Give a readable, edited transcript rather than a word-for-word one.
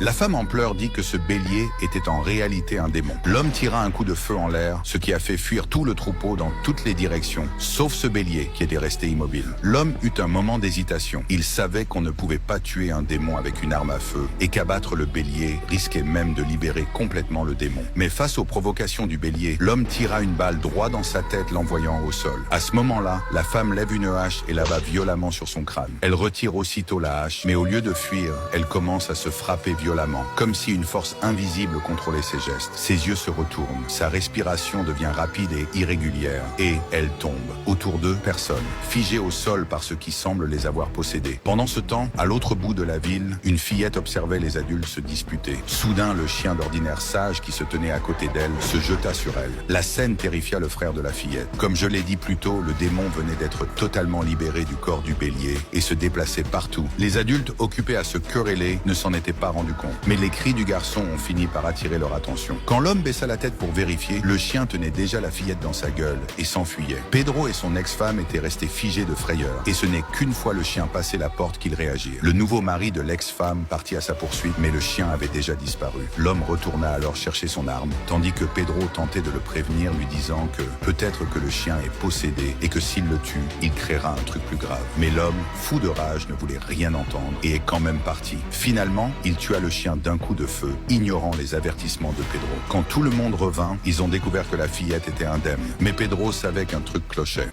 La femme en pleurs dit que ce bélier était en réalité un démon. L'homme tira un coup de feu en l'air, ce qui a fait fuir tout le troupeau dans toutes les directions, sauf ce bélier qui était resté immobile. L'homme eut un moment d'hésitation. Il savait qu'on ne pouvait pas tuer un démon avec une arme à feu et qu'abattre le bélier risquait même de libérer complètement le démon. Mais face aux provocations du bélier, l'homme tira une balle droit dans sa tête, l'envoyant au sol. À ce moment-là, la femme lève une hache et la bat violemment sur son crâne. Elle retire aussitôt la hache, mais au lieu de fuir, elle commence à se frapper violemment, comme si une force invisible contrôlait ses gestes. Ses yeux se retournent, sa respiration devient rapide et irrégulière, et elle tombe. Autour d'eux, personne, figés au sol par ce qui semble les avoir possédés. Pendant ce temps, à l'autre bout de la ville, une fillette observait les adultes se disputer. Soudain, le chien d'ordinaire sage qui se tenait à côté d'elle se jeta sur elle. La scène terrifia le frère de la fillette. Comme je l'ai dit plus tôt, le démon venait d'être totalement libéré du corps du bélier et se déplaçait partout. Les adultes occupés à se quereller ne s'en étaient pas rendus compte. Mais les cris du garçon ont fini par attirer leur attention. Quand l'homme baissa la tête pour vérifier, le chien tenait déjà la fillette dans sa gueule et s'enfuyait. Pedro et son ex-femme étaient restés figés de frayeur. Et ce n'est qu'une fois le chien passé la porte qu'ils réagirent. Le nouveau mari de l'ex-femme partit à sa poursuite, mais le chien avait déjà disparu. L'homme retourna alors chercher son arme, tandis que Pedro tentait de le prévenir, lui disant que peut-être que le chien est possédé et que s'il le tue, il créera un truc plus grave. Mais l'homme, fou de rage, ne voulait rien entendre et est quand même parti. Finalement, il tua le chien d'un coup de feu, ignorant les avertissements de Pedro. Quand tout le monde revint, ils ont découvert que la fillette était indemne. Mais Pedro savait qu'un truc clochait.